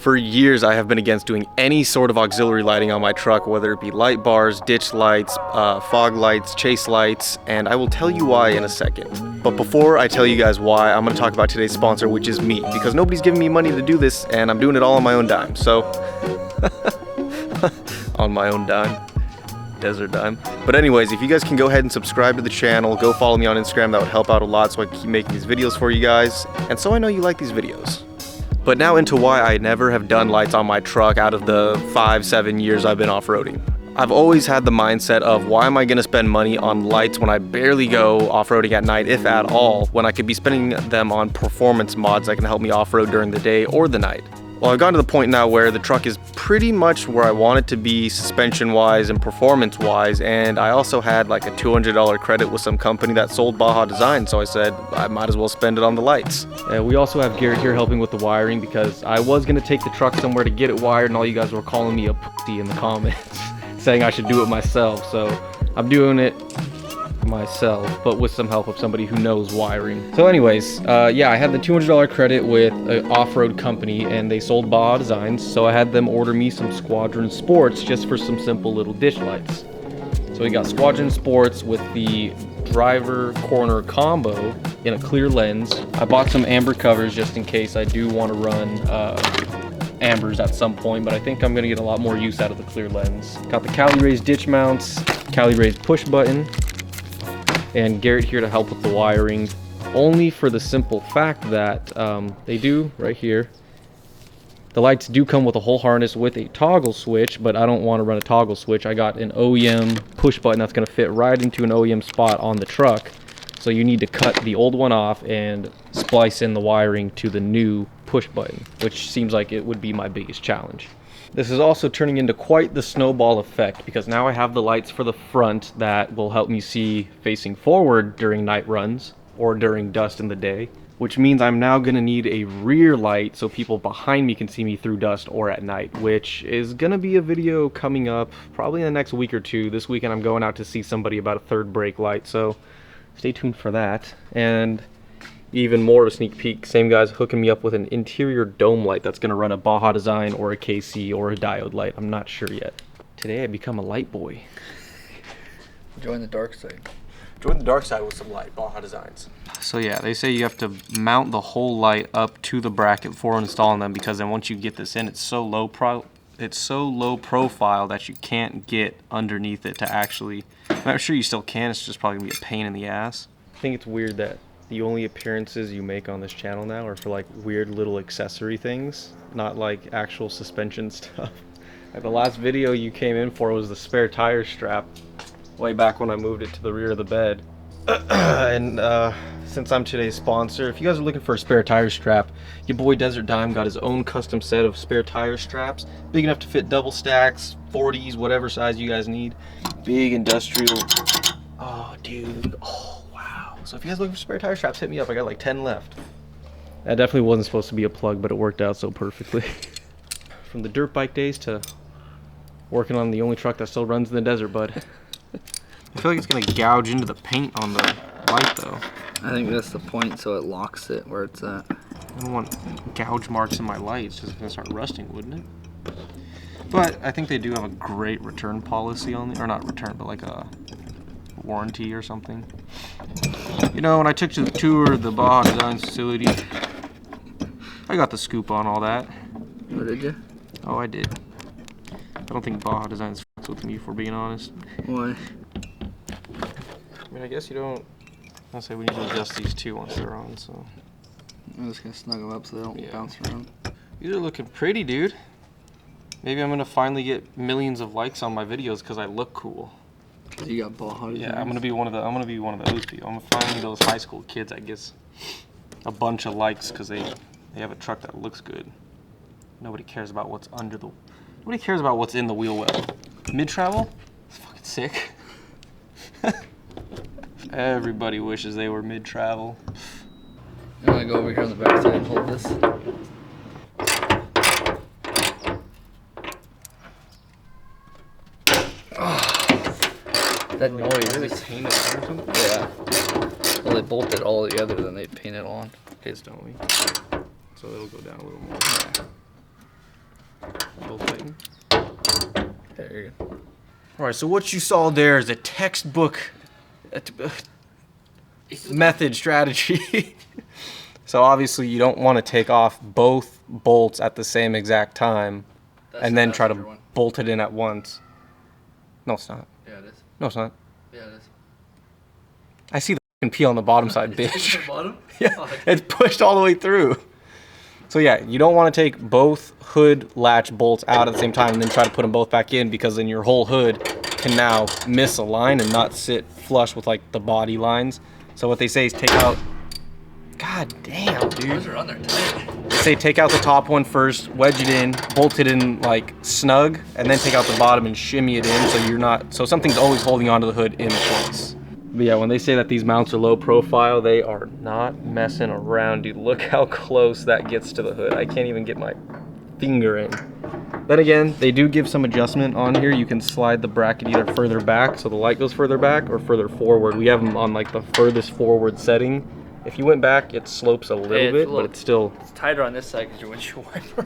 For years, I have been against doing any sort of auxiliary lighting on my truck, whether it be light bars, ditch lights, fog lights, chase lights, and I will tell you why in a second. But before I tell you guys why, I'm going to talk about today's sponsor, which is me, because nobody's giving me money to do this, and I'm doing it all on my own dime, so... on my own dime. Desert dime. But anyways, if you guys can go ahead and subscribe to the channel, go follow me on Instagram, that would help out a lot so I can keep making these videos for you guys, and so I know you like these videos. But now into why I never have done lights on my truck out of the 5-7 years I've been off-roading. I've always had the mindset of why am I going to spend money on lights when I barely go off-roading at night, if at all, when I could be spending them on performance mods that can help me off-road during the day or the night. Well, I've gotten to the point now where the truck is pretty much where I want it to be suspension-wise and performance-wise, and I also had like a $200 credit with some company that sold Baja Designs, so I said I might as well spend it on the lights. We also have Garrett here helping with the wiring because I was going to take the truck somewhere to get it wired, and all you guys were calling me a pussy in the comments, saying I should do it myself, so I'm doing it myself, but with some help of somebody who knows wiring. So anyways, yeah, I had the $200 credit with an off-road company and they sold Baja Designs, so I had them order me some Squadron Sports just for some simple little dish lights. So we got Squadron Sports with the driver corner combo in a clear lens. I bought some amber covers just in case I do want to run ambers at some point, but I think I'm gonna get a lot more use out of the clear lens. Got the Cali Raised ditch mounts, Cali Raised push button, and Garrett here to help with the wiring, only for the simple fact that they do, right here, the lights do come with a whole harness with a toggle switch, but I don't want to run a toggle switch. I got an OEM push button that's going to fit right into an OEM spot on the truck, so you need to cut the old one off and splice in the wiring to the new push button, which seems like it would be my biggest challenge. This is also turning into quite the snowball effect because now I have the lights for the front that will help me see facing forward during night runs or during dust in the day, which means I'm now going to need a rear light so people behind me can see me through dust or at night, which is going to be a video coming up probably in the next week or two. This weekend I'm going out to see somebody about a third brake light, so stay tuned for that. And even more of a sneak peek, same guy's hooking me up with an interior dome light that's going to run a Baja Design or a KC or a diode light. I'm not sure yet. Today I become a light boy. Join the dark side. Join the dark side with some light, Baja Designs. So yeah, they say you have to mount the whole light up to the bracket before installing them, because then once you get this in, it's so low profile that you can't get underneath it to actually... I'm sure you still can, it's just probably going to be a pain in the ass. I think it's weird that the only appearances you make on this channel now are for like weird little accessory things, not like actual suspension stuff. Like the last video you came in for was the spare tire strap, way back when I moved it to the rear of the bed. And since I'm today's sponsor, if you guys are looking for a spare tire strap, your boy Desert Dime got his own custom set of spare tire straps, big enough to fit double stacks, 40s, whatever size you guys need. Big industrial. Oh dude, oh. So if you guys are looking for spare tire straps, hit me up. I got like 10 left. That definitely wasn't supposed to be a plug, but it worked out so perfectly. From the dirt bike days to working on the only truck that still runs in the desert, bud. I feel like it's going to gouge into the paint on the light, though. I think that's the point, so it locks it where it's at. I don't want gouge marks in my light. It's just going to start rusting, wouldn't it? But I think they do have a great return policy on the, or not return, but like a warranty or something. You know, when I took to the tour of the Baja Designs facility, I got the scoop on all that. Oh, did you? Oh, I did. I don't think Baja Designs fucks with me, if we're being honest. Why? I mean, I guess you don't... I'll say we need to adjust these two once they're on, so... I'm just gonna snug them up so they don't bounce around. These are looking pretty, dude. Maybe I'm gonna finally get millions of likes on my videos because I look cool. You got Baja Designs? Yeah, I'm gonna be one of those people. I'm finally those high school kids that gets a bunch of likes because they have a truck that looks good. Nobody cares about what's under the... Nobody cares about what's in the wheel well. Mid-travel? It's fucking sick. Everybody wishes they were mid-travel. I'm gonna go over here on the back side and hold this. That noise. Really painted on or something? Yeah. Well, they bolted all together, then they painted on. His, don't we? So it'll go down a little more. you're good. All right, so what you saw there is a textbook method strategy. So obviously you don't want to take off both bolts at the same exact time and then try to bolt it in at once. No, it's not. Yeah, it is. No, it's not. Yeah, it is. I see the fucking peel on the bottom side, bitch. The bottom? Yeah, it's pushed all the way through. So yeah, you don't want to take both hood latch bolts out at the same time and then try to put them both back in, because then your whole hood can now miss a line and not sit flush with like the body lines. So what they say is take out, god damn, dude. Those are on there tight. They say take out the top one first, wedge it in, bolt it in like snug, and then take out the bottom and shimmy it in so you're not, so something's always holding onto the hood in place. But yeah, when they say that these mounts are low profile, they are not messing around, dude. Look how close that gets to the hood. I can't even get my finger in. Then again, they do give some adjustment on here. You can slide the bracket either further back so the light goes further back, or further forward. We have them on like the furthest forward setting. If you went back, it slopes a little bit, but it's still... It's tighter on this side because your windshield wiper.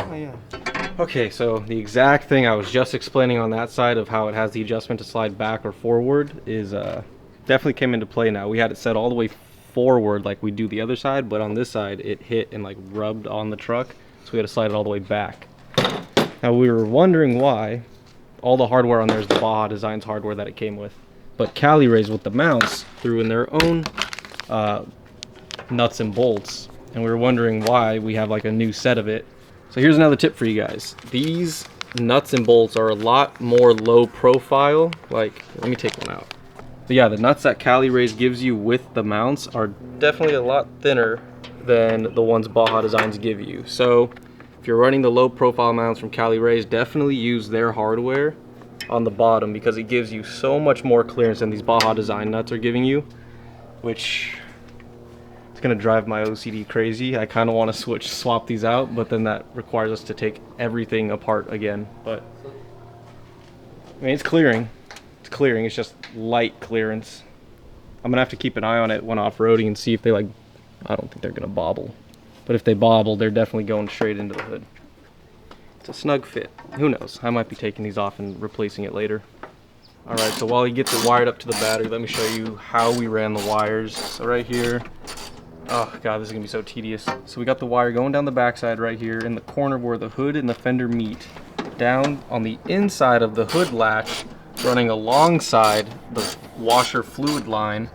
Oh, yeah. Okay, so the exact thing I was just explaining on that side of how it has the adjustment to slide back or forward is definitely came into play now. We had it set all the way forward like we do the other side, but on this side it hit and like rubbed on the truck, so we had to slide it all the way back. Now we were wondering why. All the hardware on there is the Baja Designs hardware that it came with, but Cali Raised with the mounts threw in their own nuts and bolts, and we were wondering why we have like a new set of it. So here's another tip for you guys. These nuts and bolts are a lot more low profile. Like, let me take one out. But yeah, the nuts that Cali Raised gives you with the mounts are definitely a lot thinner than the ones Baja Designs give you. So if you're running the low profile mounts from Cali Raised, definitely use their hardware on the bottom, because it gives you so much more clearance than these Baja Design nuts are giving you, which it's gonna drive my OCD crazy. I kind of want to swap these out, but then that requires us to take everything apart again. But I mean, it's clearing. It's clearing. It's just light clearance. I'm gonna have to keep an eye on it when off-roading and see if they like. I don't think they're gonna bobble, but if they bobble, they're definitely going straight into the hood. It's a snug fit. Who knows? I might be taking these off and replacing it later. All right. So while he gets it wired up to the battery, let me show you how we ran the wires. So right here. Oh god, this is gonna be so tedious. So we got the wire going down the backside right here in the corner where the hood and the fender meet, down on the inside of the hood latch, running alongside the washer fluid line,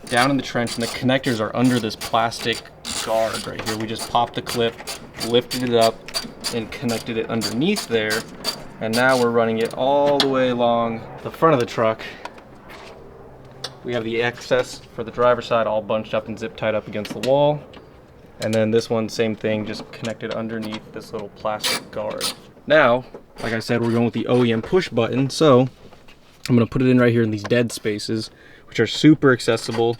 down in the trench, and the connectors are under this plastic guard right here. We just popped the clip, lifted it up, and connected it underneath there, and now we're running it all the way along the front of the truck. We have the excess for the driver's side all bunched up and zip tied up against the wall. And then this one, same thing, just connected underneath this little plastic guard. Now, like I said, we're going with the OEM push button. So I'm gonna put it in right here in these dead spaces, which are super accessible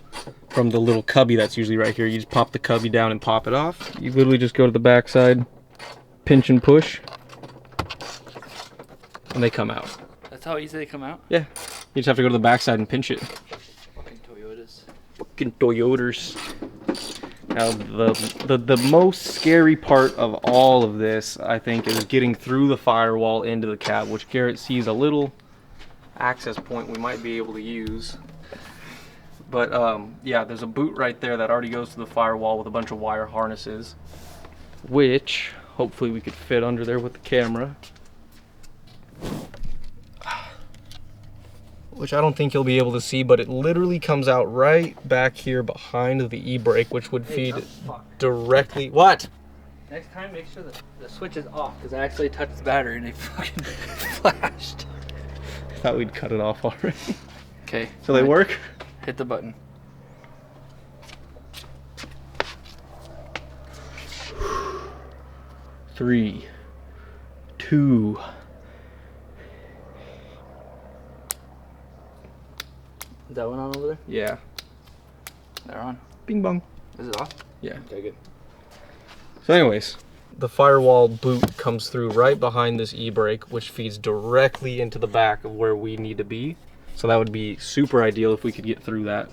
from the little cubby that's usually right here. You just pop the cubby down and pop it off. You literally just go to the back side, pinch and push, and they come out. That's how easy they come out? Yeah, you just have to go to the back side and pinch it. Fucking Toyotas. Now the most scary part of all of this, I think, is getting through the firewall into the cab, which Garrett sees a little access point we might be able to use. But yeah, there's a boot right there that already goes to the firewall with a bunch of wire harnesses, which hopefully we could fit under there with the camera. Which I don't think you'll be able to see, but it literally comes out right back here behind the e-brake, which would feed directly. What? Next time, make sure the switch is off, because I actually touched the battery and it fucking flashed. I thought we'd cut it off already. Okay. So they work? Hit the button. Three, two. Is that one on over there? Yeah. They're on. Bing bong. Is it off? Yeah. Okay, good. So anyways, the firewall boot comes through right behind this e-brake, which feeds directly into the back of where we need to be. So that would be super ideal if we could get through that.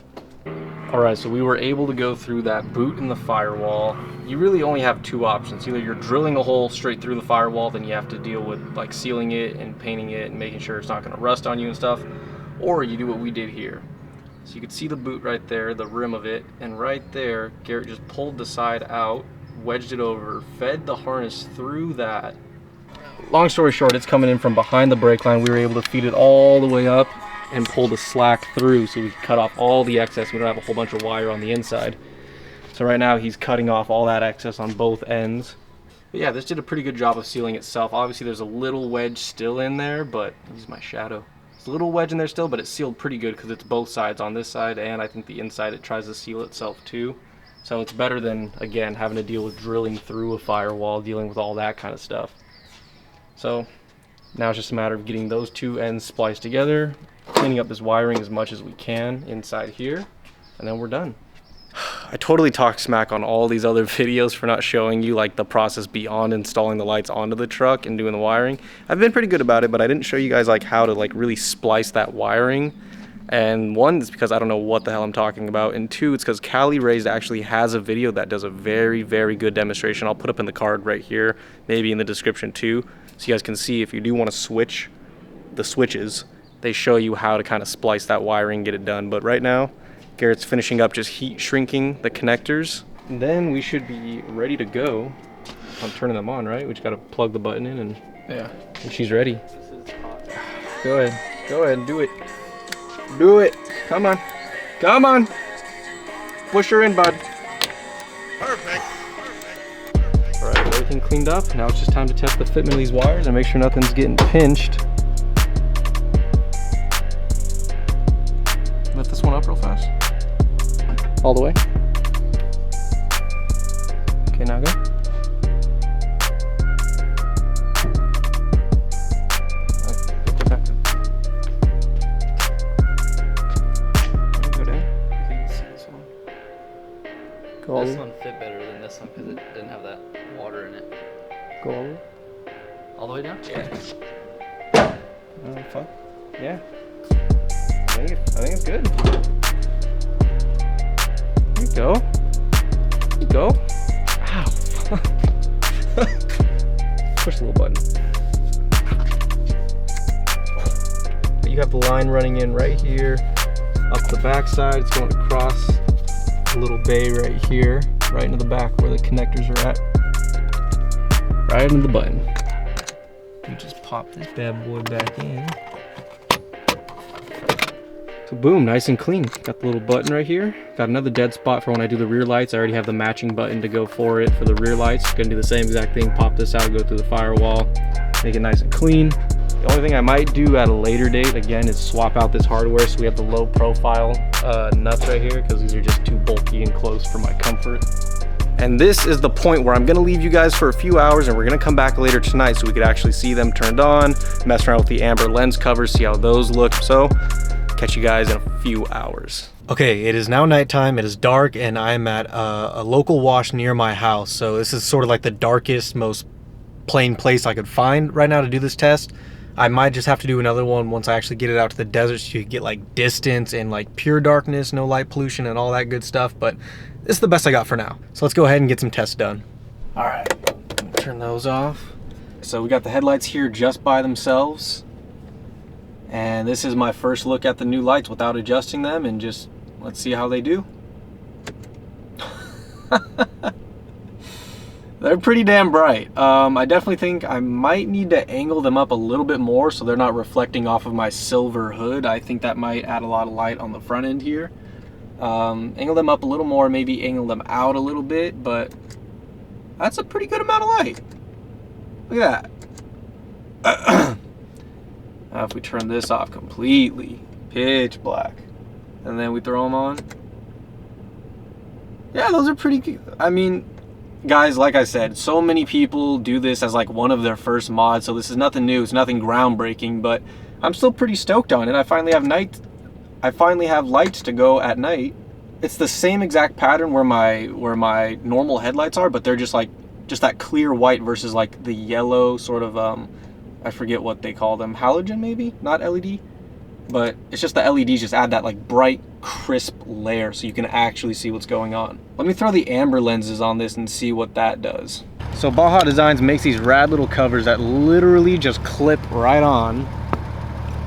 Alright, so we were able to go through that boot in the firewall. You really only have two options. Either you're drilling a hole straight through the firewall, then you have to deal with like sealing it and painting it and making sure it's not going to rust on you and stuff. Or you do what we did here. So you could see the boot right there, the rim of it, and right there, Garrett just pulled the side out, wedged it over, fed the harness through that. Long story short, it's coming in from behind the brake line. We were able to feed it all the way up and pull the slack through so we could cut off all the excess. We don't have a whole bunch of wire on the inside. So right now he's cutting off all that excess on both ends. But yeah, this did a pretty good job of sealing itself. Obviously there's a little wedge still in there, but use my shadow. There's a little wedge in there still, but it's sealed pretty good because it's both sides on this side, and I think the inside it tries to seal itself too. So it's better than, again, having to deal with drilling through a firewall, dealing with all that kind of stuff. So now it's just a matter of getting those two ends spliced together, cleaning up this wiring as much as we can inside here, and then we're done. I totally talk smack on all these other videos for not showing you like the process beyond installing the lights onto the truck and doing the wiring. I've been pretty good about it, but I didn't show you guys like how to like really splice that wiring. And one is because I don't know what the hell I'm talking about, and two, it's because Cali Raised actually has a video that does a very, very good demonstration. I'll put up in the card right here, maybe in the description too, so you guys can see if you do want to switch the switches. They show you how to kind of splice that wiring and get it done. But right now, Garrett's finishing up just heat shrinking the connectors. And then we should be ready to go. I'm turning them on, right? We just got to plug the button in and yeah, and she's ready. This is hot. Go ahead and do it. Do it. Come on. Come on. Push her in, bud. Perfect. All right, everything cleaned up. Now it's just time to test the fitment of these wires and make sure nothing's getting pinched. Lift this one up real fast. All the way. Okay, now go. Lift it back up. Go down. You can see this one. Go all This the way. one fit better than this one because it didn't have that water in it. Go all the way. All the way down? Yeah. Oh, fuck. Yeah. I think it's good. There you go. There you go. Ow. Push the little button. But you have the line running in right here. Up the back side, it's going across a little bay right here, right into the back where the connectors are at. Right into the button. You just pop this bad boy back in. So boom, nice and clean. Got the little button right here. Got another dead spot for when I do the rear lights. I already have the matching button to go for it for the rear lights. Gonna do the same exact thing. Pop this out, go through the firewall, make it nice and clean. The only thing I might do at a later date, again, is swap out this hardware so we have the low profile nuts right here, because these are just too bulky and close for my comfort. And this is the point where I'm gonna leave you guys for a few hours, and we're gonna come back later tonight so we could actually see them turned on, mess around with the amber lens covers, see how those look. So catch you guys in a few hours. Okay, it is now nighttime, it is dark, and I'm at a local wash near my house. So this is sort of like the darkest, most plain place I could find right now to do this test. I might just have to do another one once I actually get it out to the desert so you get like distance and like pure darkness, no light pollution and all that good stuff. But this is the best I got for now. So let's go ahead and get some tests done. All right, turn those off. So we got the headlights here just by themselves. And this is my first look at the new lights without adjusting them, and just let's see how they do. They're pretty damn bright. I definitely think I might need to angle them up a little bit more so they're not reflecting off of my silver hood. I think that might add a lot of light on the front end here. Angle them up a little more, maybe angle them out a little bit, but that's a pretty good amount of light. Look at that. Now if we turn this off completely, pitch black, and then we throw them on. Yeah, those are pretty good. I mean, guys, like I said, so many people do this as like one of their first mods, so this is nothing new, it's nothing groundbreaking, but I'm still pretty stoked on it. I finally have lights to go at night. It's the same exact pattern where my normal headlights are, but they're just that clear white versus like the yellow sort of I forget what they call them, halogen maybe, not LED. but it's just the LEDs just add that like bright, crisp layer so you can actually see what's going on. Let me throw the amber lenses on this and see what that does. So Baja Designs makes these rad little covers that literally just clip right on.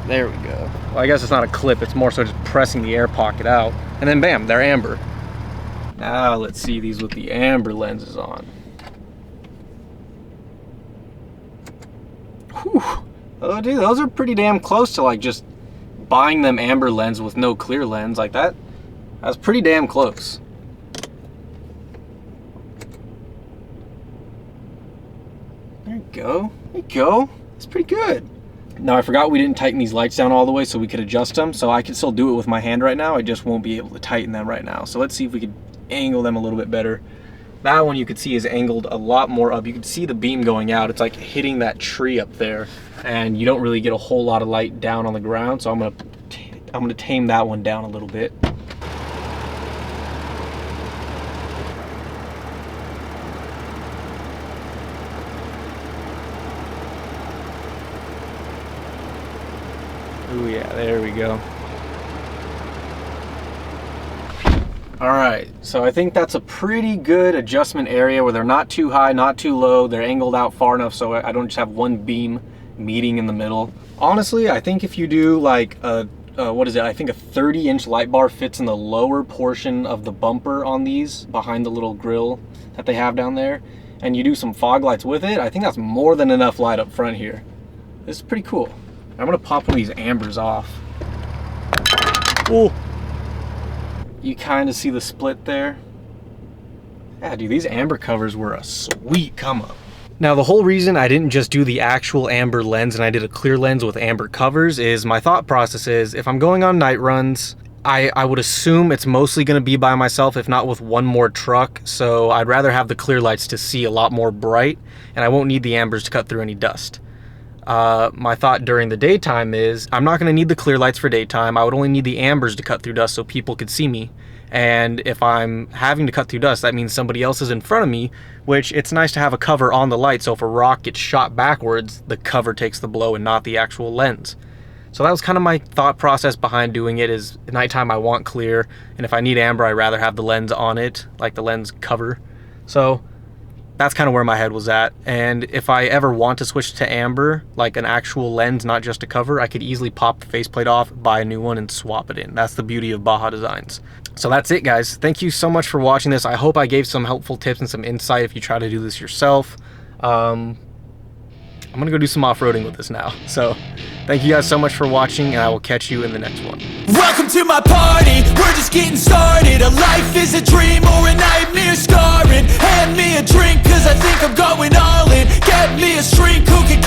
There we go. Well, I guess it's not a clip, it's more so just pressing the air pocket out. And then bam, they're amber. Now let's see these with the amber lenses on. Whew. Oh dude, those are pretty damn close to like just buying them amber lens with no clear lens like that. That's pretty damn close. There you go. There you go. It's pretty good. Now I forgot we didn't tighten these lights down all the way so we could adjust them. So I can still do it with my hand right now. I just won't be able to tighten them right now. So let's see if we could angle them a little bit better. That one you can see is angled a lot more up. You can see the beam going out. It's like hitting that tree up there, and you don't really get a whole lot of light down on the ground. So I'm gonna tame that one down a little bit. Oh yeah, there we go. All right, so I think that's a pretty good adjustment area where they're not too high, not too low. They're angled out far enough so I don't just have one beam meeting in the middle. Honestly, I think if you do like what is it? I think a 30-inch light bar fits in the lower portion of the bumper on these behind the little grill that they have down there, and you do some fog lights with it, I think that's more than enough light up front here. This is pretty cool. I'm gonna pop one of these ambers off. Oh, you kind of see the split there. Yeah, dude, these amber covers were a sweet come up. Now, the whole reason I didn't just do the actual amber lens and I did a clear lens with amber covers is my thought process is if I'm going on night runs, I would assume it's mostly going to be by myself, if not with one more truck. So I'd rather have the clear lights to see a lot more bright, and I won't need the ambers to cut through any dust. My thought during the daytime is I'm not going to need the clear lights for daytime. I would only need the ambers to cut through dust so people could see me. And if I'm having to cut through dust, that means somebody else is in front of me, which it's nice to have a cover on the light. So if a rock gets shot backwards, the cover takes the blow and not the actual lens. So that was kind of my thought process behind doing it. Is at nighttime I want clear, and if I need amber, I'd rather have the lens on it, like the lens cover. So that's kind of where my head was at. And if I ever want to switch to amber, like an actual lens, not just a cover, I could easily pop the faceplate off, buy a new one, and swap it in. That's the beauty of Baja Designs. So that's it, guys. Thank you so much for watching this. I hope I gave some helpful tips and some insight if you try to do this yourself. I'm gonna go do some off-roading with this now. So thank you guys so much for watching, and I will catch you in the next one. Welcome to my party, we're just getting started. A life is a dream.